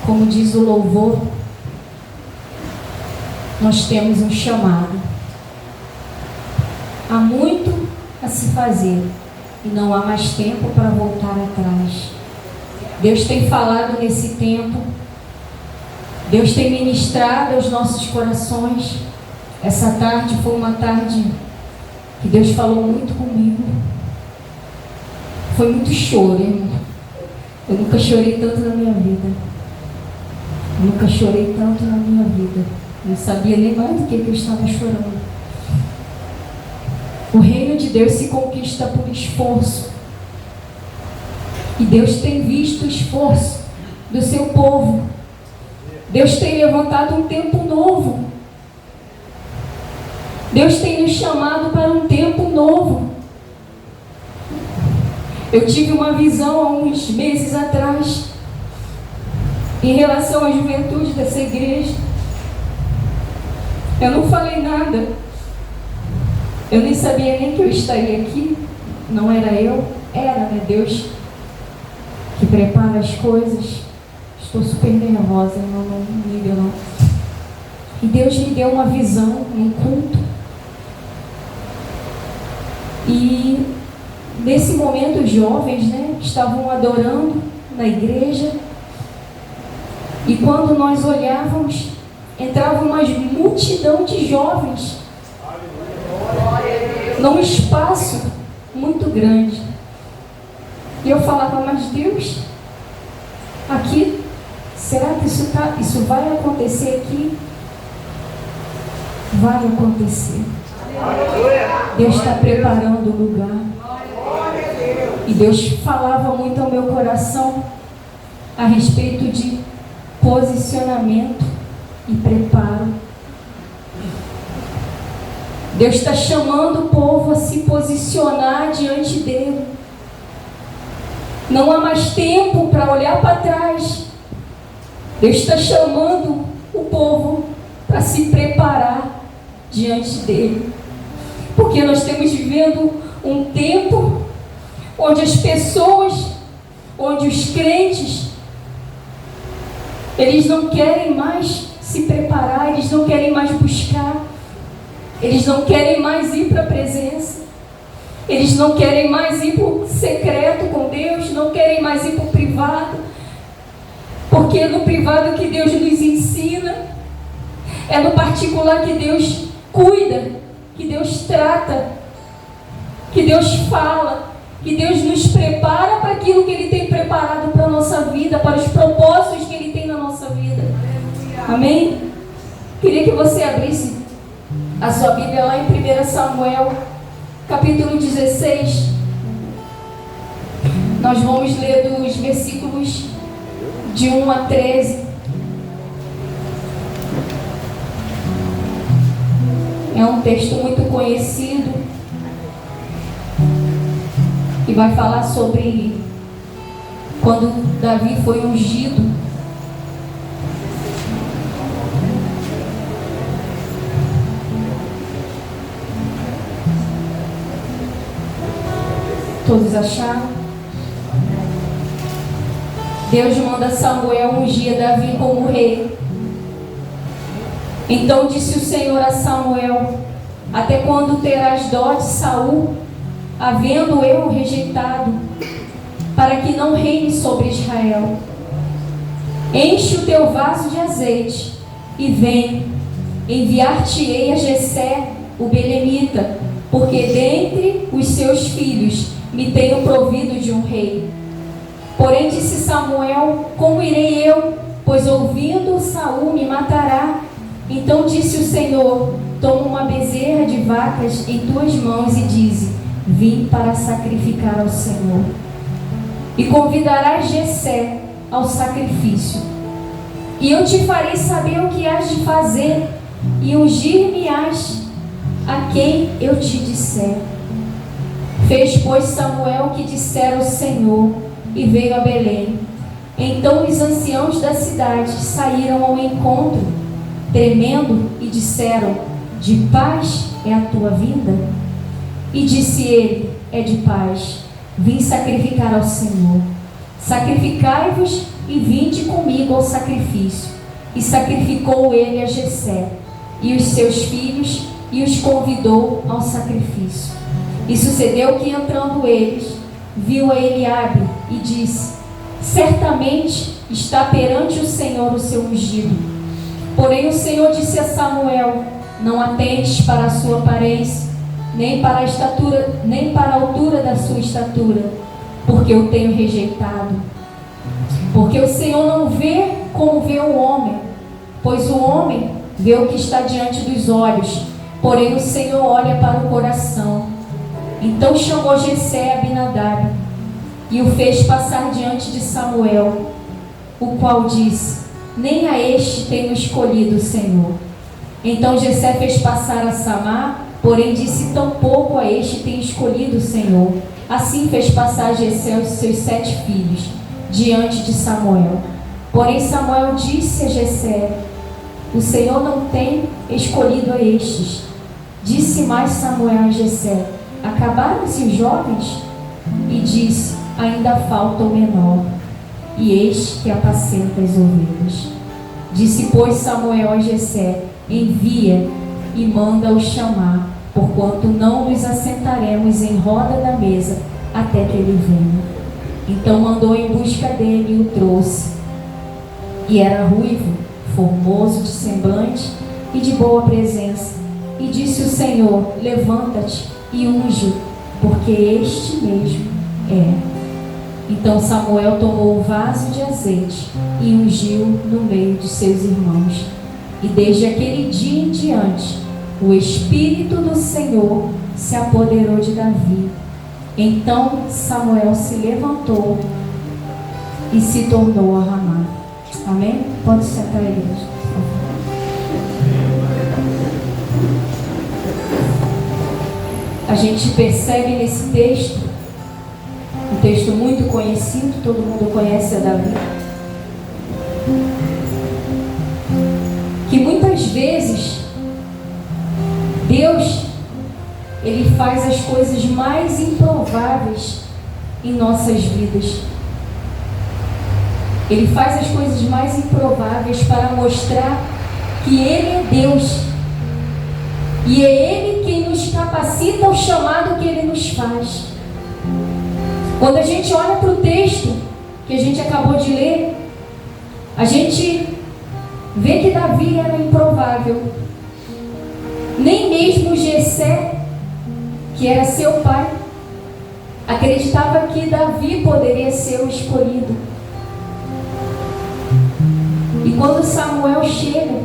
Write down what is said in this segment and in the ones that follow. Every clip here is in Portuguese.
Como diz o louvor, nós temos um chamado. Há muito a se fazer e não há mais tempo para voltar atrás. Deus tem falado nesse tempo, Deus tem ministrado aos nossos corações. Essa tarde foi uma tarde que Deus falou muito comigo. Foi muito choro, irmão. Eu nunca chorei tanto na minha vida. Nunca chorei tanto na minha vida. Não sabia nem mais do que eu estava chorando. O reino de Deus se conquista por esforço. E Deus tem visto o esforço do seu povo. Deus tem levantado um tempo novo. Deus tem nos chamado para um tempo novo. Eu tive uma visão há uns meses atrás em relação à juventude dessa igreja. Eu não falei nada. Eu nem sabia nem que eu estaria aqui. Não era eu, era, né, Deus que prepara as coisas. Estou super nervosa, não me liga não. E Deus me deu uma visão num culto. E nesse momento os jovens, né, estavam adorando na igreja. E quando nós olhávamos, entrava uma multidão de jovens num espaço muito grande. E eu falava, mas Deus, aqui, será que isso vai acontecer aqui? Vai acontecer. Deus está preparando o lugar. E Deus falava muito ao meu coração a respeito de posicionamento e preparo. Deus está chamando o povo a se posicionar diante dele. Não há mais tempo para olhar para trás. Deus está chamando o povo para se preparar diante dele. Porque nós estamos vivendo um tempo onde as pessoas, onde os crentes, eles não querem mais se preparar, eles não querem mais buscar, eles não querem mais ir para a presença, eles não querem mais ir para o secreto com Deus, não querem mais ir para o privado, porque é no privado que Deus nos ensina, é no particular que Deus cuida, que Deus trata, que Deus fala, que Deus nos prepara para aquilo que Ele tem preparado para a nossa vida, para os propósitos que Ele tem na nossa vida. Amém? Queria que você abrisse a sua Bíblia lá em 1 Samuel, capítulo 16. Nós vamos ler dos versículos de 1 a 13. É um texto muito conhecido que vai falar sobre quando Davi foi ungido. Todos acharam? Deus manda Samuel ungir Davi como rei. Então disse o Senhor a Samuel: até quando terás dó de Saul, havendo eu rejeitado, para que não reine sobre Israel? Enche o teu vaso de azeite e vem, enviar-te-ei a Jessé, o belemita, porque dentre os seus filhos me tenho provido de um rei. Porém disse Samuel: como irei eu? Pois ouvindo Saul me matará. Então disse o Senhor: toma uma bezerra de vacas em tuas mãos e dize: vim para sacrificar ao Senhor. E convidarás Jessé ao sacrifício. E eu te farei saber o que hás de fazer, e ungir-me-ás a quem eu te disser. Fez, pois, Samuel o que dissera o Senhor, e veio a Belém. Então os anciãos da cidade saíram ao encontro, tremendo, e disseram: de paz é a tua vinda? E disse ele: é de paz. Vim sacrificar ao Senhor. Sacrificai-vos e vinde comigo ao sacrifício. E sacrificou ele a Jessé e os seus filhos e os convidou ao sacrifício. E sucedeu que, entrando eles, viu a Eliabe e disse: certamente está perante o Senhor o seu ungido. Porém o Senhor disse a Samuel: não atentes para a sua aparência, nem para a estatura, nem para a altura da sua estatura, porque eu tenho rejeitado. Porque o Senhor não vê como vê o homem, pois o homem vê o que está diante dos olhos, porém o Senhor olha para o coração. Então chamou Jessé a Abinadab e o fez passar diante de Samuel, o qual disse: nem a este tenho escolhido o Senhor. Então Jessé fez passar a Samar, porém disse: tampouco a este tenho escolhido o Senhor. Assim fez passar Jessé os seus 7 filhos diante de Samuel. Porém Samuel disse a Jessé: o Senhor não tem escolhido a estes. Disse mais Samuel a Jessé: acabaram-se os jovens? E disse: ainda falta o menor, e este que apacenta as ovelhas. Disse, pois, Samuel a Jessé: envia e manda-o chamar, porquanto não nos assentaremos em roda da mesa até que ele venha. Então mandou em busca dele e o trouxe. E era ruivo, formoso de semblante e de boa presença. E disse o Senhor: levanta-te e unge-o, porque este mesmo é. Então Samuel tomou o vaso de azeite e ungiu no meio de seus irmãos. E desde aquele dia em diante, o Espírito do Senhor se apoderou de Davi. Então Samuel se levantou e se tornou a Ramá. Amém? Pode sentar, igreja. A gente percebe nesse texto, um texto muito conhecido, todo mundo conhece a Davi, que muitas vezes Deus, Ele faz as coisas mais improváveis em nossas vidas. Ele faz as coisas mais improváveis para mostrar que Ele é Deus. E é Ele quem nos capacita ao chamado que Ele nos faz. Quando a gente olha para o texto que a gente acabou de ler, a gente vê que Davi era improvável. Nem mesmo Jessé, que era seu pai, acreditava que Davi poderia ser o escolhido. E quando Samuel chega,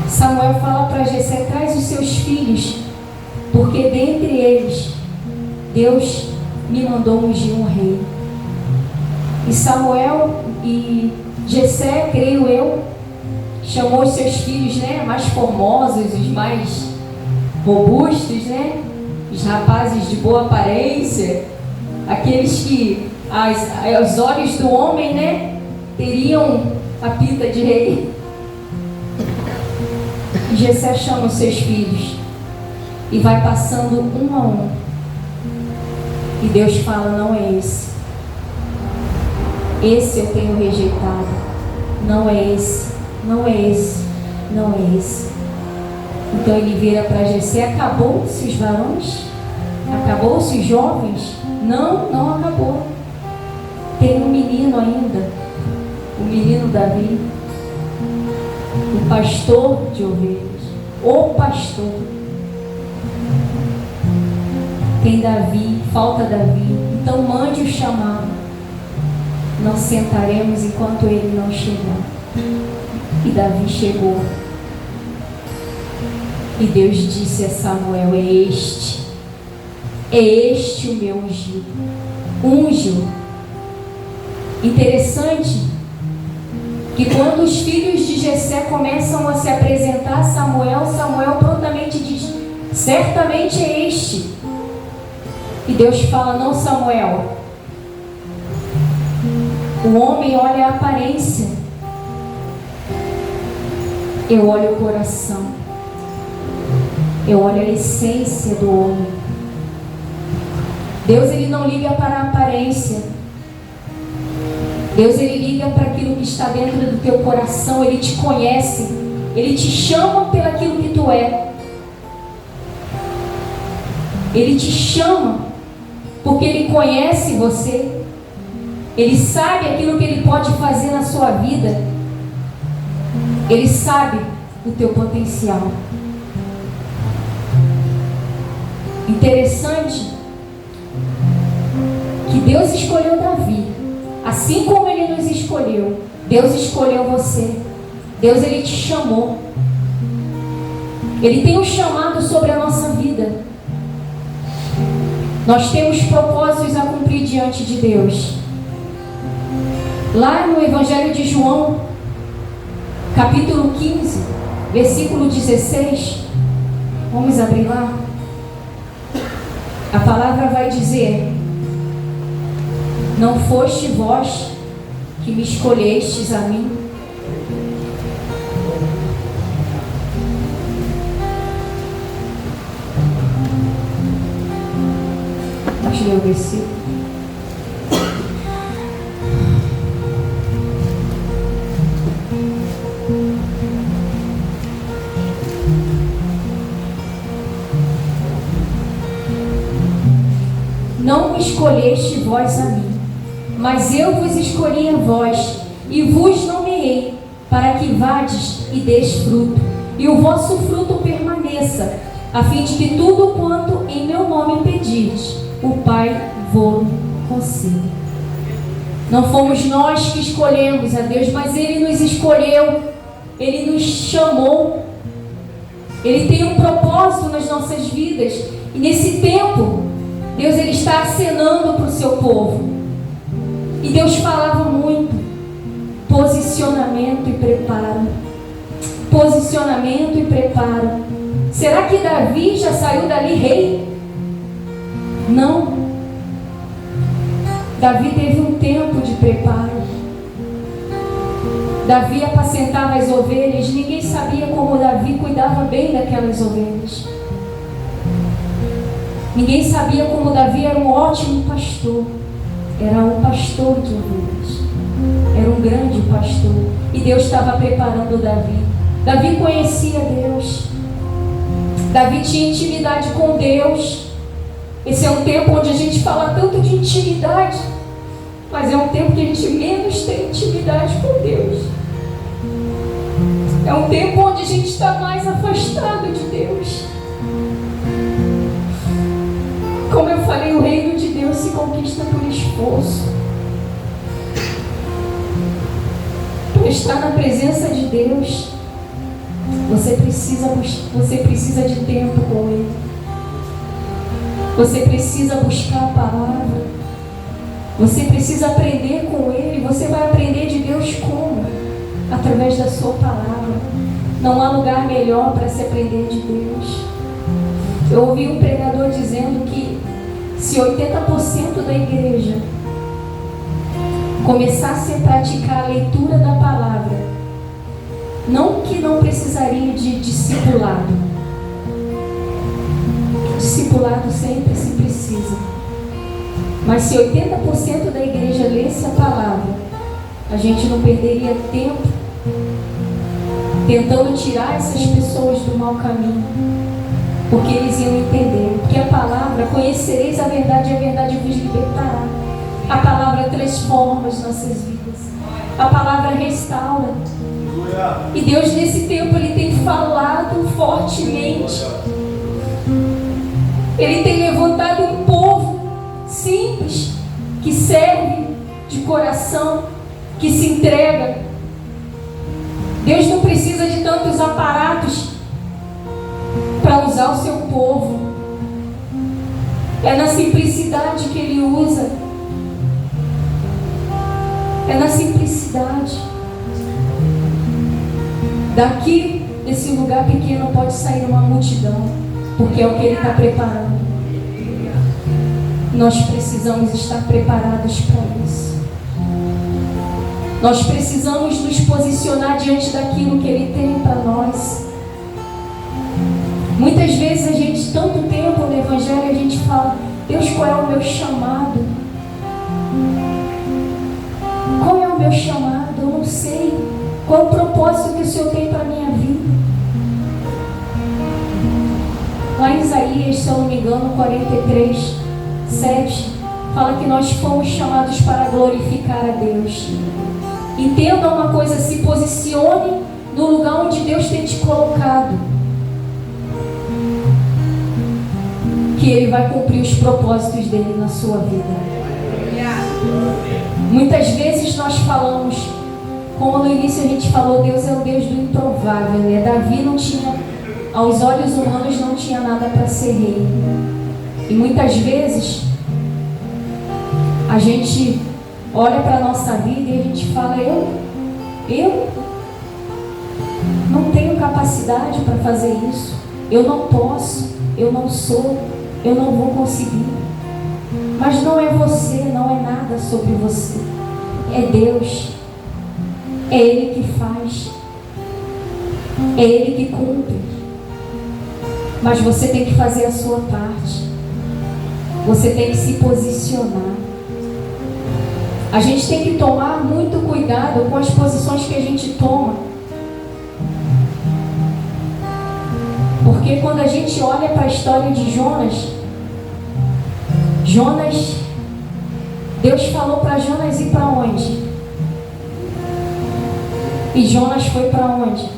Samuel fala para Jessé: traz os seus filhos, porque dentre eles Deus me mandou ungir um rei. E Samuel e Jessé, creio eu, chamou os seus filhos, mais formosos, os mais robustos, os rapazes de boa aparência, aqueles que aos olhos do homem, teriam a pinta de rei. E Jessé chama os seus filhos e vai passando um a um. E Deus fala: não é esse. Esse eu tenho rejeitado. Não é esse. Não é esse. Não é esse. Então ele vira para Jessé: acabou-se os varões? Acabou-se os jovens? Não, não acabou. Tem um menino ainda. O menino Davi. O pastor de ovelhas. O pastor. Tem Davi, falta Davi. Então mande o chamado. Não sentaremos enquanto ele não chegar. E Davi chegou. E Deus disse a Samuel: é este o meu ungido. Unge-o. Interessante que quando os filhos de Jessé começam a se apresentar a Samuel, Samuel prontamente diz: certamente é este. E Deus fala: não, Samuel. O homem olha a aparência, eu olho o coração, eu olho a essência do homem. Deus, Ele não liga para a aparência. Deus, Ele liga para aquilo que está dentro do teu coração. Ele te conhece. Ele te chama pelo aquilo que tu é. Ele te chama porque Ele conhece você. Ele sabe aquilo que Ele pode fazer na sua vida. Ele sabe o teu potencial. Interessante que Deus escolheu Davi. Assim como Ele nos escolheu, Deus escolheu você. Deus, Ele te chamou. Ele tem um chamado sobre a nossa vida. Nós temos propósitos a cumprir diante de Deus. Lá no Evangelho de João, capítulo 15, versículo 16, vamos abrir lá. A palavra vai dizer: não foste vós que me escolhestes a mim. Deixa eu ler o versículo. Não me escolheste vós a mim, mas eu vos escolhi a vós, e vos nomeei, para que vades e deis fruto, e o vosso fruto permaneça, a fim de que tudo quanto em meu nome pedirdes, o Pai vos conceda. Não fomos nós que escolhemos a Deus, mas Ele nos escolheu, Ele nos chamou, Ele tem um propósito nas nossas vidas, e nesse tempo, Deus, Ele está acenando para o seu povo. E Deus falava muito: posicionamento e preparo. Posicionamento e preparo. Será que Davi já saiu dali rei? Não. Davi teve um tempo de preparo. Davi apacentava as ovelhas. Ninguém sabia como Davi cuidava bem daquelas ovelhas. Ninguém sabia como Davi era um ótimo pastor. Era um pastor de ovelhas. Era um grande pastor. E Deus estava preparando Davi. Davi conhecia Deus. Davi tinha intimidade com Deus. Esse é um tempo onde a gente fala tanto de intimidade, mas é um tempo que a gente menos tem intimidade com Deus. É um tempo onde a gente está mais afastado de Deus. Como eu falei, o reino de Deus se conquista por esforço. Para estar na presença de Deus, você precisa de tempo com Ele. Você precisa buscar a palavra. Você precisa aprender com Ele. Você vai aprender de Deus como? Através da sua palavra. Não há lugar melhor para se aprender de Deus. Eu ouvi um pregador dizendo que se 80% da igreja começasse a praticar a leitura da palavra, não que não precisaria de discipulado. Discipulado sempre se precisa. Mas se 80% da igreja lesse a palavra, a gente não perderia tempo tentando tirar essas pessoas do mau caminho. Porque eles iam entender. Porque a palavra, conhecereis a verdade vos libertará. A palavra transforma as nossas vidas. A palavra restaura. E Deus nesse tempo Ele tem falado fortemente. Ele tem levantado um povo simples, que serve de coração, que se entrega. Deus não precisa de tantos aparatos para usar o seu povo. É na simplicidade que Ele usa. É na simplicidade. Daqui, desse lugar pequeno, pode sair uma multidão, porque é o que Ele está preparando. Nós precisamos estar preparados para isso. Nós precisamos nos posicionar diante daquilo que Ele tem para nós. Muitas vezes a gente, tanto tempo no Evangelho, a gente fala: Deus, qual é o meu chamado? Qual é o meu chamado? Eu não sei. Qual é o propósito que o Senhor tem para a minha vida? Lá em Isaías, se eu não me engano, 43, 7, fala que nós fomos chamados para glorificar a Deus. Entenda uma coisa, se posicione no lugar onde Deus tem te colocado, que Ele vai cumprir os propósitos dele na sua vida. Muitas vezes nós falamos, como no início a gente falou, Deus é o Deus do improvável, né? Davi não tinha, aos olhos humanos, não tinha nada para ser rei. E muitas vezes a gente olha para a nossa vida e a gente fala, eu não tenho capacidade para fazer isso, eu não posso, eu não sou, eu não vou conseguir. Mas não é você, não é nada sobre você, é Deus, é Ele que faz, é Ele que cumpre. Mas você tem que fazer a sua parte, você tem que se posicionar. A gente tem que tomar muito cuidado com as posições que a gente toma, porque quando a gente olha para a história de Jonas, Deus falou para Jonas ir para onde? E Jonas foi para onde?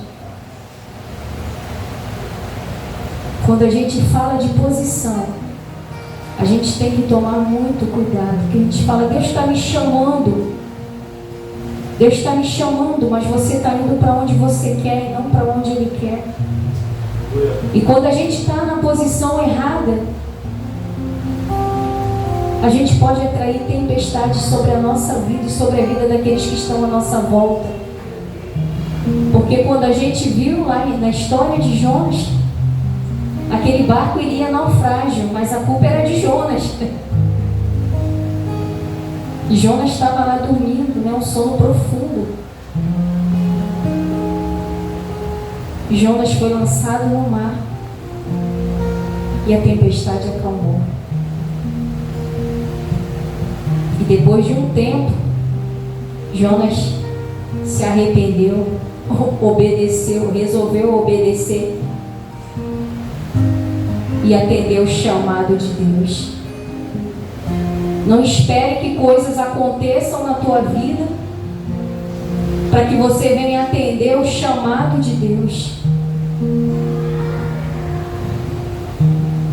Quando a gente fala de posição, a gente tem que tomar muito cuidado, porque a gente fala, Deus está me chamando, Deus está me chamando, mas você está indo para onde você quer e não para onde Ele quer. E quando a gente está na posição errada, a gente pode atrair tempestades sobre a nossa vida e sobre a vida daqueles que estão à nossa volta. Porque quando a gente viu lá na história de Jonas, aquele barco iria naufrágio, mas a culpa era de Jonas. E Jonas estava lá dormindo, né, um sono profundo. E Jonas foi lançado no mar e a tempestade acalmou. E depois de um tempo, Jonas se arrependeu, obedeceu, resolveu obedecer e atendeu o chamado de Deus. Não espere que coisas aconteçam na tua vida para que você venha atender o chamado de Deus.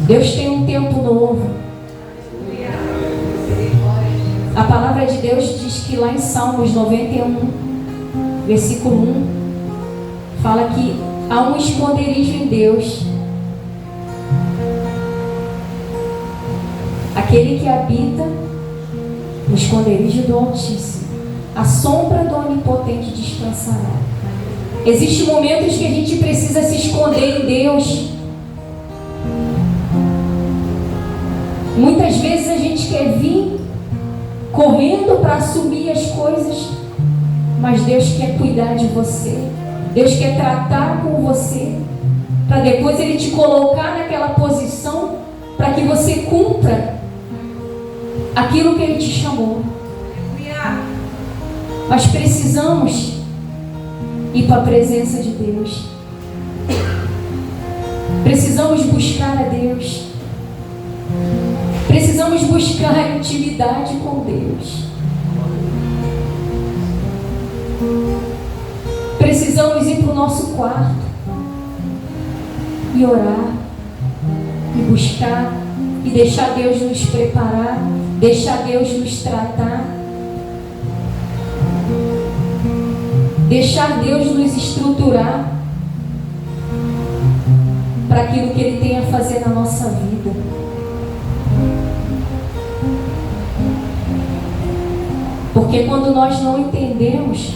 Deus tem um tempo novo. A palavra de Deus diz que lá em Salmos 91, versículo 1, fala que há um esconderijo em Deus. Aquele que habita no esconderijo do Altíssimo, a sombra do Onipotente descansará. Existem momentos que a gente precisa se esconder em Deus. Muitas vezes a gente quer vir correndo para assumir as coisas, mas Deus quer cuidar de você. Deus quer tratar com você, para depois Ele te colocar naquela posição para que você cumpra aquilo que Ele te chamou. Mas precisamos ir para a presença de Deus. Precisamos buscar a Deus. Precisamos buscar intimidade com Deus. Precisamos ir para o nosso quarto e orar, e buscar, e deixar Deus nos preparar, deixar Deus nos tratar, deixar Deus nos estruturar para aquilo que Ele tem a fazer na nossa vida. Porque quando nós não entendemos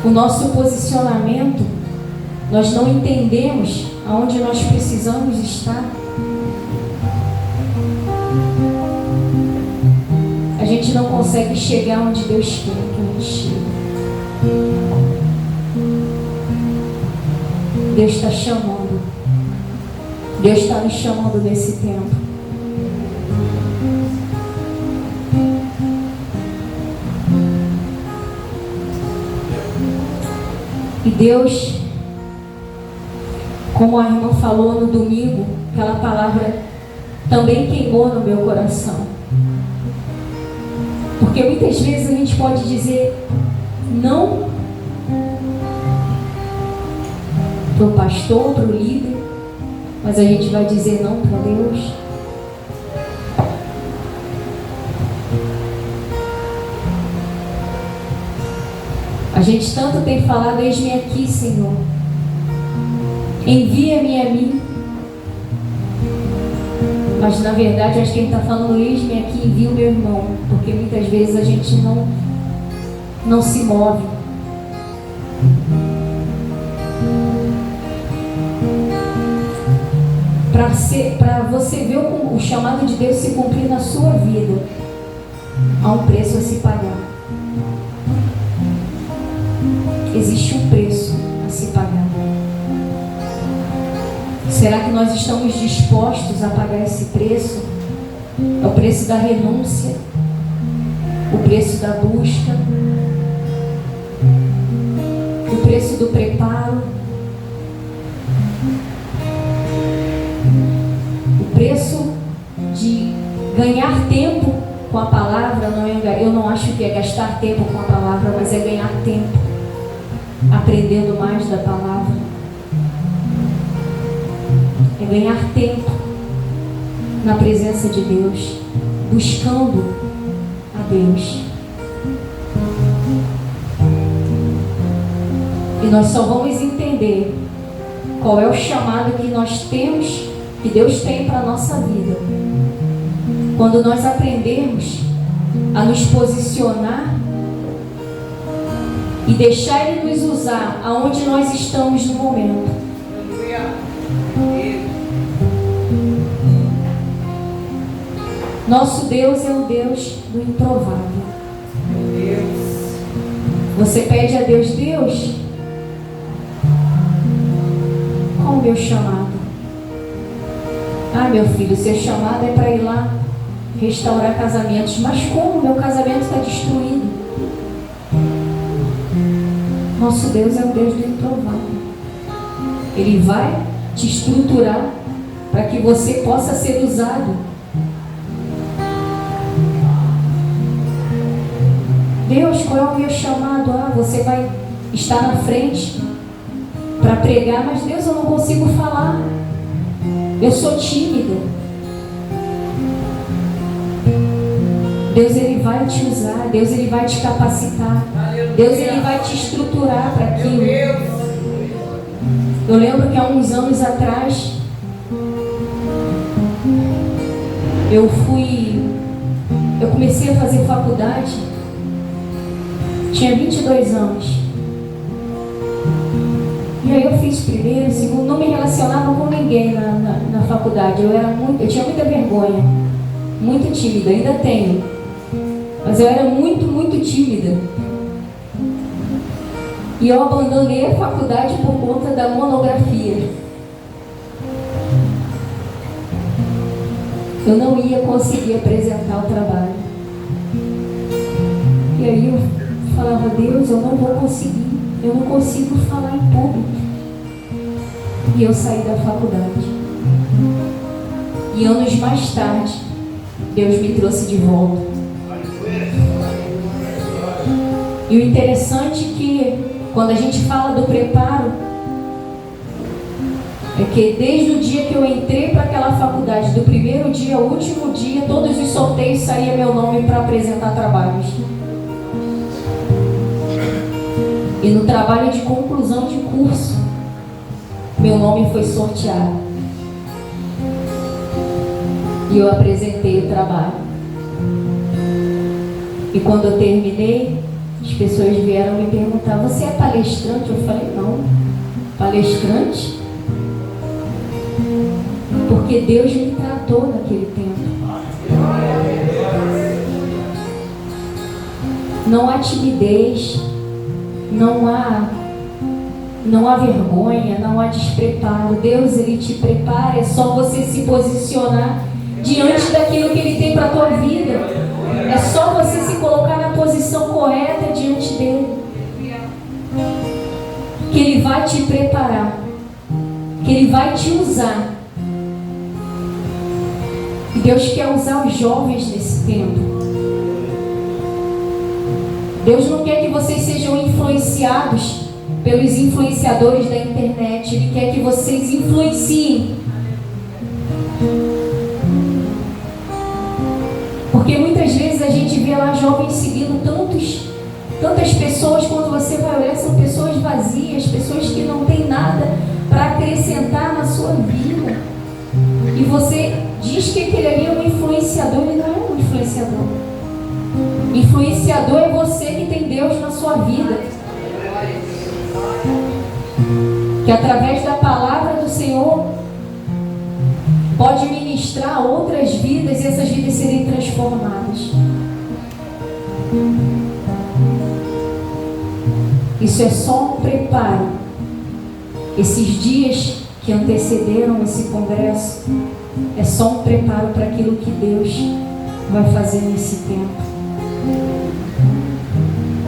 o nosso posicionamento, nós não entendemos aonde nós precisamos estar, a gente não consegue chegar onde Deus quer que a gente chegue. Deus está chamando. Deus está nos chamando nesse tempo. E Deus, como a irmã falou no domingo, aquela palavra também queimou no meu coração. Porque muitas vezes a gente pode dizer não para o pastor, para o líder, mas a gente vai dizer não para Deus. A gente tanto tem falado, eis-me aqui, Senhor. Envia-me a mim. Mas na verdade, acho que ele está falando, eis-me aqui, envia o meu irmão. Porque muitas vezes a gente não se move. Para você ver o chamado de Deus se cumprir na sua vida, há um preço a se pagar. Existe um preço a se pagar. Será que nós estamos dispostos a pagar esse preço? É o preço da renúncia, o preço da busca, o preço do preparo, o preço de ganhar tempo com a palavra. Eu não acho que é gastar tempo com a palavra, mas é ganhar tempo aprendendo mais da palavra. É ganhar tempo na presença de Deus, buscando a Deus. E nós só vamos entender qual é o chamado que nós temos, que Deus tem para a nossa vida, quando nós aprendermos a nos posicionar e deixar Ele nos usar aonde nós estamos no momento. Nosso Deus é o Deus do improvável. Você pede a Deus, Deus, qual o meu chamado? Ah, meu filho, seu chamado é para ir lá restaurar casamentos. Mas como? Meu casamento está destruído. Nosso Deus é o Deus do improvável. Ele vai te estruturar para que você possa ser usado. Deus, qual é o meu chamado? Ah, você vai estar na frente para pregar, mas Deus, eu não consigo falar. Eu sou tímida. Deus, Ele vai te usar. Deus, Ele vai te capacitar. Deus, Ele vai te estruturar para aquilo. Eu lembro que há uns anos atrás eu comecei a fazer faculdade, tinha 22 anos. E aí eu fiz primeiro, segundo, não me relacionava com ninguém na faculdade. Eu tinha muita vergonha, muito tímida, ainda tenho. Mas eu era muito, muito tímida. E eu abandonei a faculdade por conta da monografia. Eu não ia conseguir apresentar o trabalho. E aí eu falava, Deus, eu não vou conseguir. Eu não consigo falar em público. E eu saí da faculdade. E anos mais tarde, Deus me trouxe de volta. E o interessante é que quando a gente fala do preparo, é que desde o dia que eu entrei para aquela faculdade, do primeiro dia ao último dia, todos os sorteios saía meu nome para apresentar trabalhos. E no trabalho de conclusão de curso, meu nome foi sorteado. E eu apresentei o trabalho. E quando eu terminei, as pessoas vieram me perguntar, você é palestrante? Eu falei, não. Palestrante? Porque Deus me tratou naquele tempo. Não há timidez, não Não há vergonha, não há despreparo. Deus, Ele te prepara. É só você se posicionar diante daquilo que Ele tem para a tua vida. É só você se colocar na posição correta diante dEle, que Ele vai te preparar, que Ele vai te usar. E Deus quer usar os jovens nesse tempo. Deus não quer que vocês sejam influenciados pelos influenciadores da internet. Ele quer que vocês influenciem. Porque muitas vezes a gente vê lá jovens seguindo tantas pessoas, quando você vai olhar, são pessoas vazias, pessoas que não têm nada para acrescentar na sua vida. E você diz que aquele ali é um influenciador. Ele não é um influenciador. Influenciador é você que tem Deus na sua vida, que através da palavra do Senhor pode ministrar outras vidas e essas vidas serem transformadas. Isso é só um preparo. Esses dias que antecederam esse congresso é só um preparo para aquilo que Deus vai fazer nesse tempo.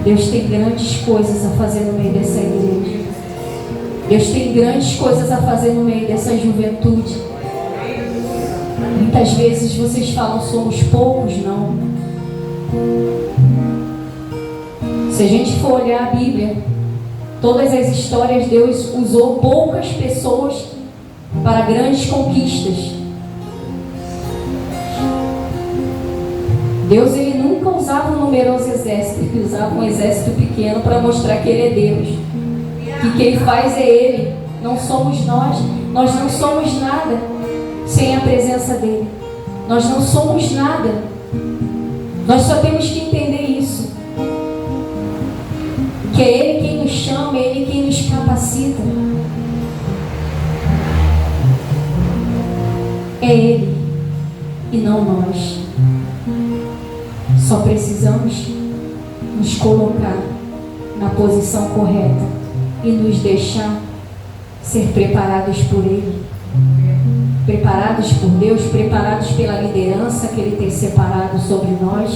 Deus tem grandes coisas a fazer no meio dessa igreja. Deus tem grandes coisas a fazer no meio dessa juventude. Muitas vezes vocês falam, somos poucos. Não. Se a gente for olhar a Bíblia, todas as histórias, Deus usou poucas pessoas para grandes conquistas. Deus, Ele nunca usava um numeroso exército. Ele usava um exército pequeno para mostrar que Ele é Deus, que quem faz é Ele, não somos nós. Nós não somos nada sem a presença dEle. Nós não somos nada. Nós só temos que entender isso, que é Ele quem nos chama, é Ele quem nos capacita. É Ele e não nós. Só precisamos nos colocar na posição correta e nos deixar ser preparados por Ele, preparados por Deus, preparados pela liderança que Ele tem separado sobre nós.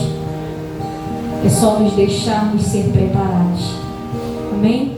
É só nos deixarmos ser preparados. Amém?